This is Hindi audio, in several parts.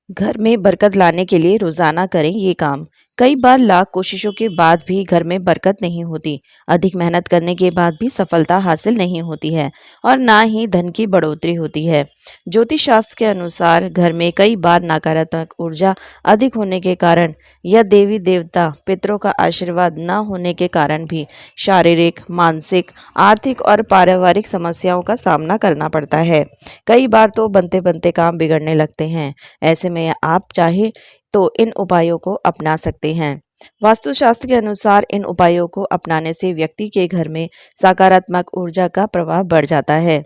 घर में बरकत लाने के लिए रोजाना करें ये काम। कई बार लाख कोशिशों के बाद भी घर में बरकत नहीं होती। अधिक मेहनत करने के बाद भी सफलता हासिल नहीं होती है और ना ही धन की बढ़ोतरी होती है। ज्योतिष शास्त्र के अनुसार घर में कई बार नकारात्मक ऊर्जा अधिक होने के कारण या देवी देवता पितरों का आशीर्वाद न होने के कारण भी शारीरिक, मानसिक, आर्थिक और पारिवारिक समस्याओं का सामना करना पड़ता है। कई बार तो बनते बनते काम बिगड़ने लगते हैं। ऐसे में आप चाहे तो इन उपायों को अपना सकते हैं। वास्तुशास्त्र के अनुसार इन उपायों को अपनाने से व्यक्ति के घर में सकारात्मक ऊर्जा का प्रवाह बढ़ जाता है।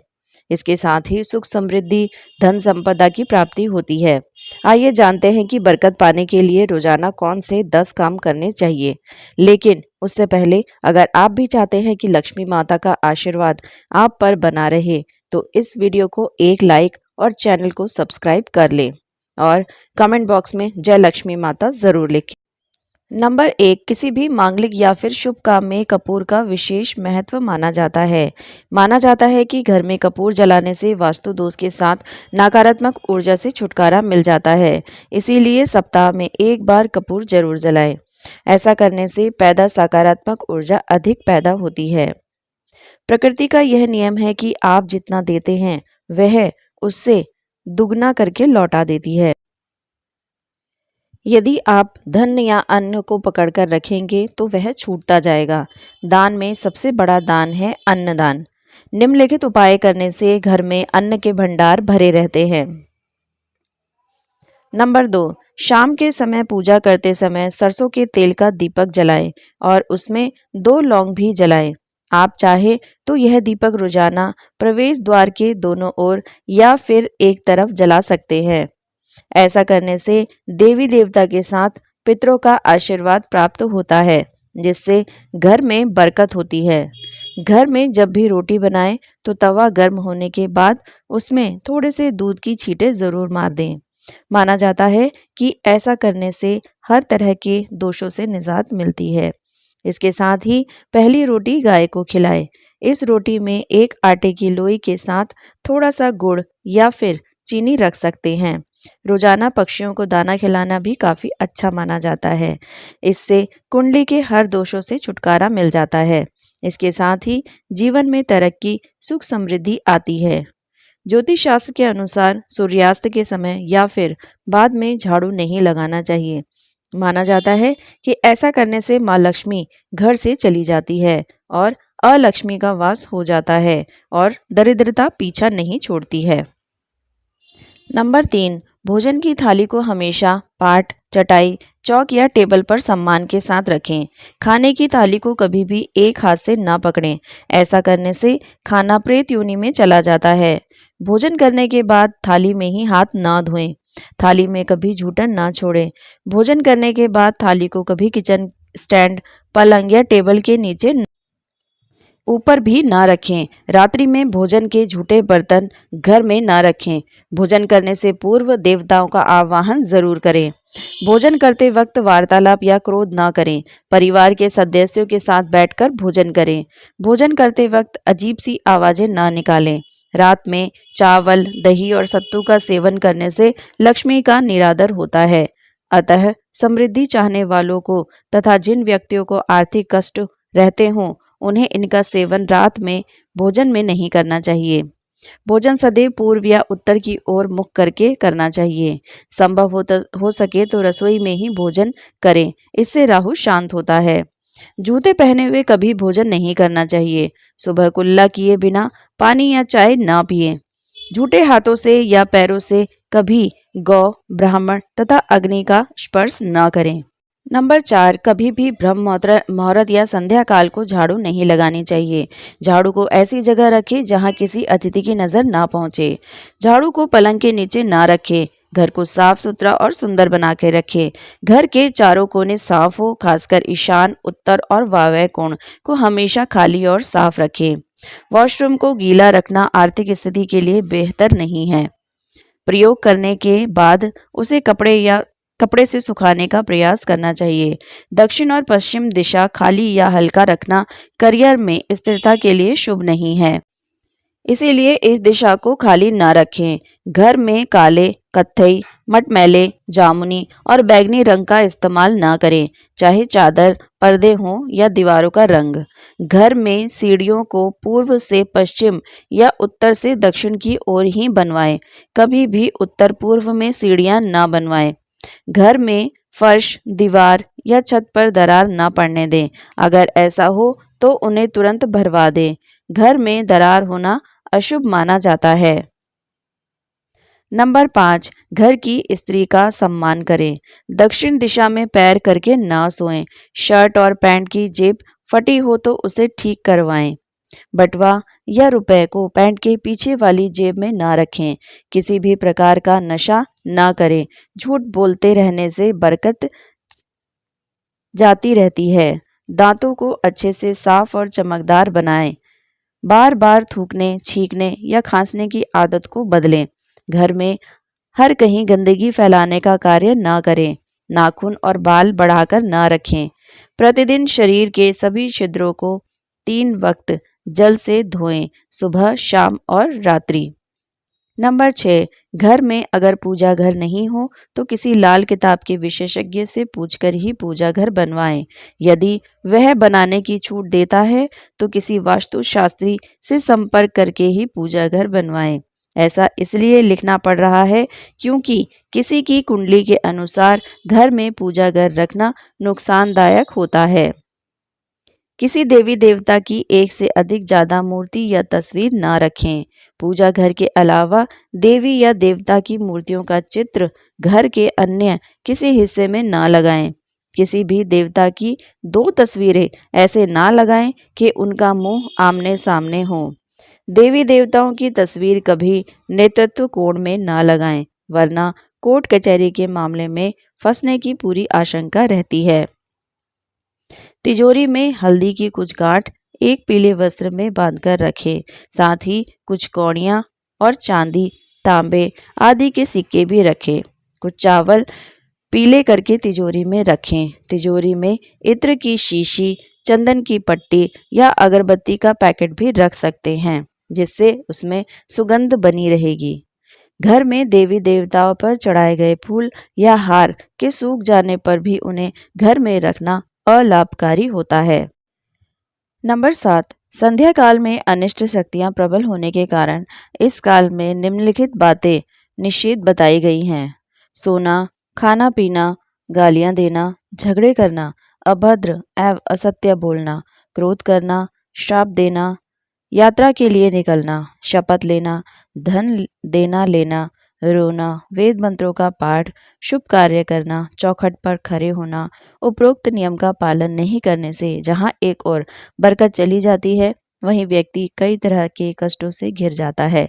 इसके साथ ही सुख समृद्धि, धन संपदा की प्राप्ति होती है। आइए जानते हैं कि बरकत पाने के लिए रोजाना कौन से 10 काम करने चाहिए। लेकिन उससे पहले अगर आप भी चाहते हैं कि लक्ष्मी माता का आशीर्वाद आप पर बना रहे तो इस वीडियो को एक लाइक और चैनल को सब्सक्राइब कर लें और कमेंट बॉक्स में जय लक्ष्मी माता जरूर लिखें। नंबर 1, किसी भी मांगलिक या फिर शुभ काम में कपूर का विशेष महत्व माना जाता है। माना जाता है कि घर में कपूर जलाने से वास्तु दोष के साथ नकारात्मक ऊर्जा से छुटकारा मिल जाता है। इसीलिए सप्ताह में एक बार कपूर जरूर जलाएं। ऐसा करने से पैदा सकारात्मक ऊर्जा अधिक पैदा होती है। प्रकृति का यह नियम है कि आप जितना देते हैं वह उससे दुगना करके लौटा देती है। यदि आप धन या अन्न को पकड़कर रखेंगे तो वह छूटता जाएगा। दान में सबसे बड़ा दान है अन्नदान। निम्नलिखित उपाय करने से घर में अन्न के भंडार भरे रहते हैं। नंबर 2, शाम के समय पूजा करते समय सरसों के तेल का दीपक जलाएं और उसमें 2 लौंग भी जलाएं। आप चाहे तो यह दीपक रोजाना प्रवेश द्वार के दोनों ओर या फिर एक तरफ जला सकते हैं। ऐसा करने से देवी देवता के साथ पितरों का आशीर्वाद प्राप्त होता है, जिससे घर में बरकत होती है। घर में जब भी रोटी बनाएं तो तवा गर्म होने के बाद उसमें थोड़े से दूध की छींटे जरूर मार दें। माना जाता है कि ऐसा करने से हर तरह के दोषों से निजात मिलती है। इसके साथ ही पहली रोटी गाय को खिलाएं। इस रोटी में एक आटे की लोई के साथ थोड़ा सा गुड़ या फिर चीनी रख सकते हैं। रोजाना पक्षियों को दाना खिलाना भी काफी अच्छा माना जाता है। इससे कुंडली के हर दोषों से छुटकारा मिल जाता है। इसके साथ ही जीवन में तरक्की, सुख समृद्धि आती है। ज्योतिष शास्त्र के अनुसार सूर्यास्त के समय या फिर बाद में झाड़ू नहीं लगाना चाहिए। माना जाता है कि ऐसा करने से माँ लक्ष्मी घर से चली जाती है और अलक्ष्मी का वास हो जाता है और दरिद्रता पीछा नहीं छोड़ती है। नंबर 3, भोजन की थाली को हमेशा पाट, चटाई, चौक या टेबल पर सम्मान के साथ रखें। खाने की थाली को कभी भी एक हाथ से ना पकड़ें। ऐसा करने से खाना प्रेत योनि में चला जाता है। भोजन करने के बाद थाली में ही हाथ ना धोएं। थाली में कभी जूठन ना छोड़ें। भोजन करने के बाद थाली को कभी किचन स्टैंड, पलंग या टेबल के नीचे ऊपर भी ना रखें। रात्रि में भोजन के झूठे बर्तन घर में ना रखें। भोजन करने से पूर्व देवताओं का आवाहन जरूर करें। भोजन करते वक्त वार्तालाप या क्रोध ना करें। परिवार के सदस्यों के साथ बैठकर भोजन करें। भोजन करते वक्त अजीब सी आवाजें ना निकालें। रात में चावल, दही और सत्तू का सेवन करने से लक्ष्मी का निरादर होता है। अतः समृद्धि चाहने वालों को तथा जिन व्यक्तियों को आर्थिक कष्ट रहते हों उन्हें इनका सेवन रात में भोजन में नहीं करना चाहिए। भोजन सदैव पूर्व या उत्तर की ओर मुख करके करना चाहिए। संभव हो सके तो रसोई में ही भोजन करें। इससे राहु शांत होता है। जूते पहने हुए कभी भोजन नहीं करना चाहिए। सुबह कुल्ला किए बिना पानी या चाय ना पिए। झूठे हाथों से या पैरों से कभी गौ, ब्राह्मण तथा अग्नि का स्पर्श न करें। नंबर 4, कभी भी ब्रह्म मुहूर्त या संध्या काल को झाड़ू नहीं लगानी चाहिए। झाड़ू को ऐसी जगह रखें जहां किसी अतिथि की नजर ना पहुंचे। झाड़ू को पलंग के नीचे ना रखें। घर को साफ सुथरा और सुंदर बना के रखें। घर के चारों कोने साफ हो, खासकर ईशान, उत्तर और वायव्य कोण को हमेशा खाली और साफ रखें। वॉशरूम को गीला रखना आर्थिक स्थिति के लिए बेहतर नहीं है। प्रयोग करने के बाद उसे कपड़े से सुखाने का प्रयास करना चाहिए। दक्षिण और पश्चिम दिशा खाली या हल्का रखना करियर में स्थिरता के लिए शुभ नहीं है। इसीलिए इस दिशा को खाली न रखें। घर में काले, कत्थई, मटमैले, जामुनी और बैंगनी रंग का इस्तेमाल ना करें, चाहे चादर, पर्दे हों या दीवारों का रंग। घर में सीढ़ियों को पूर्व से पश्चिम या उत्तर से दक्षिण की ओर ही बनवाएं। कभी भी उत्तर पूर्व में सीढ़ियां ना बनवाएं। घर में फर्श, दीवार या छत पर दरार ना पड़ने दें। अगर ऐसा हो तो उन्हें तुरंत भरवा दें। घर में दरार होना अशुभ माना जाता है। नंबर 5, घर की स्त्री का सम्मान करें। दक्षिण दिशा में पैर करके ना सोएं। शर्ट और पैंट की जेब फटी हो तो उसे ठीक करवाएं। बटुआ या रुपए को पैंट के पीछे वाली जेब में ना रखें। किसी भी प्रकार का नशा ना करें। झूठ बोलते रहने से बरकत जाती रहती है। दांतों को अच्छे से साफ और चमकदार बनाएं। बार बार थूकने, छींकने या खांसने की आदत को बदलें। घर में हर कहीं गंदगी फैलाने का कार्य ना करें। नाखून और बाल बढ़ाकर ना रखें। प्रतिदिन शरीर के सभी छिद्रों को 3 वक्त जल से धोएं, सुबह, शाम और रात्रि। नंबर 6, घर में अगर पूजा घर नहीं हो तो किसी लाल किताब के विशेषज्ञ से पूछकर ही पूजा घर बनवाएं। यदि वह बनाने की छूट देता है तो किसी वास्तुशास्त्री से संपर्क करके ही पूजा घर बनवाएं। ऐसा इसलिए लिखना पड़ रहा है क्योंकि किसी की कुंडली के अनुसार घर में पूजा घर रखना नुकसानदायक होता है। किसी देवी देवता की एक से अधिक ज्यादा मूर्ति या तस्वीर ना रखें। पूजा घर के अलावा देवी या देवता की मूर्तियों का चित्र घर के अन्य किसी हिस्से में ना लगाएं। किसी भी देवता की 2 तस्वीरें ऐसे ना लगाएं कि उनका मुंह आमने सामने हो। देवी देवताओं की तस्वीर कभी नेतृत्व कोण में ना लगाएं, वरना कोर्ट कचहरी के मामले में फंसने की पूरी आशंका रहती है। तिजोरी में हल्दी की कुछ गांठ एक पीले वस्त्र में बांधकर रखें। साथ ही कुछ कौड़ियाँ और चांदी, तांबे आदि के सिक्के भी रखें। कुछ चावल पीले करके तिजोरी में रखें। तिजोरी में इत्र की शीशी, चंदन की पट्टी या अगरबत्ती का पैकेट भी रख सकते हैं, जिससे उसमें सुगंध बनी रहेगी। घर में देवी देवताओं पर चढ़ाए गए फूल या हार के सूख जाने पर भी उन्हें घर में रखना अलाभकारी होता है। नंबर 7, संध्या काल में अनिष्ट शक्तियां प्रबल होने के कारण इस काल में निम्नलिखित बातें निषेध बताई गई हैं। सोना, खाना पीना, गालियां देना, झगड़े करना, अभद्र एवं असत्य बोलना, क्रोध करना, श्राप देना, यात्रा के लिए निकलना, शपथ लेना, धन देना लेना, रोना, वेद मंत्रों का पाठ, शुभ कार्य करना, चौखट पर खड़े होना। उपरोक्त नियम का पालन नहीं करने से जहां एक और बरकत चली जाती है, वहीं व्यक्ति कई तरह के कष्टों से घिर जाता है।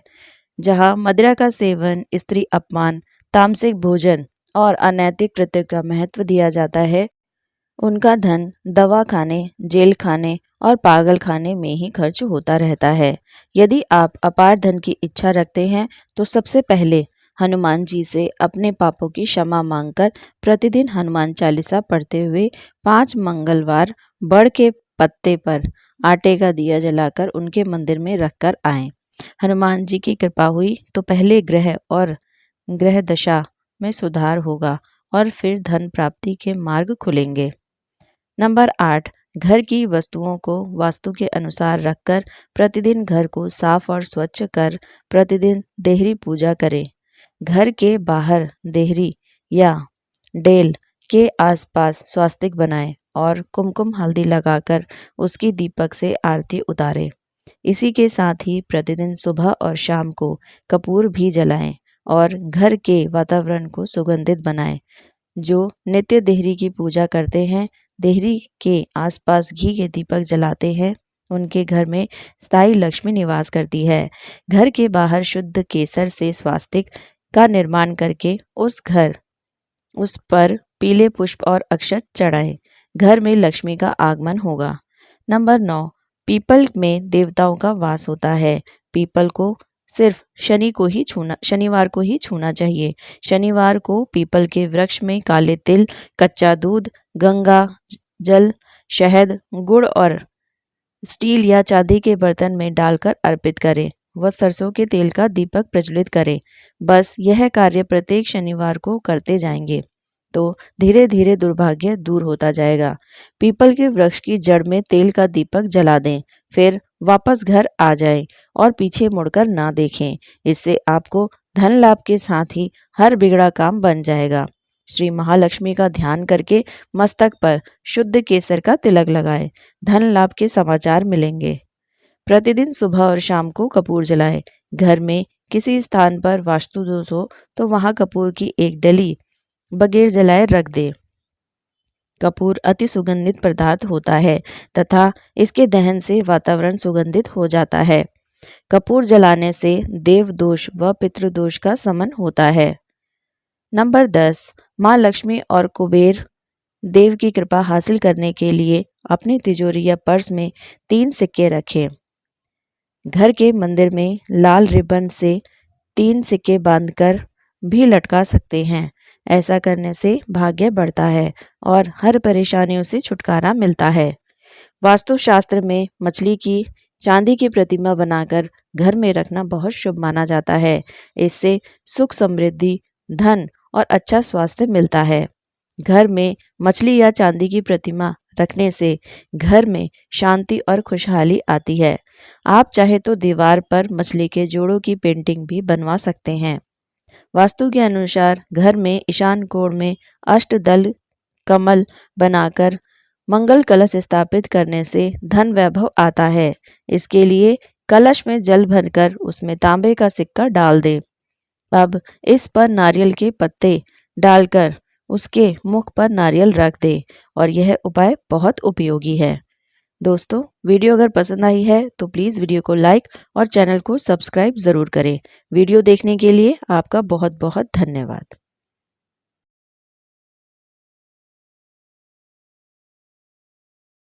जहां मदिरा का सेवन, स्त्री अपमान, तामसिक भोजन और अनैतिक कृत्य का महत्व दिया जाता है, उनका धन दवा खाने, जेल खाने और पागल खाने में ही खर्च होता रहता है। यदि आप अपार धन की इच्छा रखते हैं तो सबसे पहले हनुमान जी से अपने पापों की क्षमा मांगकर प्रतिदिन हनुमान चालीसा पढ़ते हुए 5 मंगलवार बड़ के पत्ते पर आटे का दिया जलाकर उनके मंदिर में रखकर आएं। हनुमान जी की कृपा हुई तो पहले ग्रह और ग्रह दशा में सुधार होगा और फिर धन प्राप्ति के मार्ग खुलेंगे। नंबर 8, घर की वस्तुओं को वास्तु के अनुसार रखकर प्रतिदिन घर को साफ और स्वच्छ कर प्रतिदिन देहरी पूजा करें। घर के बाहर देहरी या डेल के आसपास स्वास्तिक बनाएं और कुमकुम हल्दी लगाकर उसकी दीपक से आरती उतारें। इसी के साथ ही प्रतिदिन सुबह और शाम को कपूर भी जलाएं और घर के वातावरण को सुगंधित बनाएं। जो नित्य देहरी की पूजा करते हैं, देहरी के आसपास घी के दीपक जलाते हैं, उनके घर में स्थायी लक्ष्मी निवास करती है। घर के बाहर शुद्ध केसर से स्वास्तिक का निर्माण करके उस पर पीले पुष्प और अक्षत चढ़ाएं। घर में लक्ष्मी का आगमन होगा। नंबर 9, पीपल में देवताओं का वास होता है। पीपल को सिर्फ शनिवार को ही छूना चाहिए। शनिवार को पीपल के वृक्ष में काले तिल, कच्चा दूध, गंगा जल, शहद, गुड़ और स्टील या चांदी के बर्तन में डालकर अर्पित करें। व सरसों के तेल का दीपक प्रज्वलित करें। बस यह कार्य प्रत्येक शनिवार को करते जाएंगे तो धीरे धीरे दुर्भाग्य दूर होता जाएगा। पीपल के वृक्ष की जड़ में तेल का दीपक जला दें, फिर वापस घर आ जाएं और पीछे मुड़कर ना देखें। इससे आपको धन लाभ के साथ ही हर बिगड़ा काम बन जाएगा। श्री महालक्ष्मी का ध्यान करके मस्तक पर शुद्ध केसर का तिलक लगाएं। धन लाभ के समाचार मिलेंगे। प्रतिदिन सुबह और शाम को कपूर जलाएं। घर में किसी स्थान पर वास्तु दोष हो तो वहां कपूर की एक डली बगैर जलाए रख दे। कपूर अति सुगंधित पदार्थ होता है तथा इसके दहन से वातावरण सुगंधित हो जाता है। कपूर जलाने से देव दोष व पितृदोष का शमन होता है। नंबर 10, माँ लक्ष्मी और कुबेर देव की कृपा हासिल करने के लिए अपनी तिजोरी या पर्स में 3 सिक्के रखें। घर के मंदिर में लाल रिबन से 3 सिक्के बांधकर भी लटका सकते हैं। ऐसा करने से भाग्य बढ़ता है और हर परेशानियों से छुटकारा मिलता है। वास्तुशास्त्र में मछली की चांदी की प्रतिमा बनाकर घर में रखना बहुत शुभ माना जाता है। इससे सुख समृद्धि, धन और अच्छा स्वास्थ्य मिलता है। घर में मछली या चांदी की प्रतिमा रखने से घर में शांति और खुशहाली आती है। आप चाहे तो दीवार पर मछली के जोड़ों की पेंटिंग भी बनवा सकते हैं। वास्तु के अनुसार घर में ईशान कोण में अष्टदल कमल बनाकर मंगल कलश स्थापित करने से धन वैभव आता है। इसके लिए कलश में जल भरकर उसमें तांबे का सिक्का डाल दें। अब इस पर नारियल के पत्ते डालकर उसके मुख पर नारियल रख दें और यह उपाय बहुत उपयोगी है। दोस्तों, वीडियो अगर पसंद आई है तो प्लीज़ वीडियो को लाइक और चैनल को सब्सक्राइब ज़रूर करें। वीडियो देखने के लिए आपका बहुत बहुत धन्यवाद।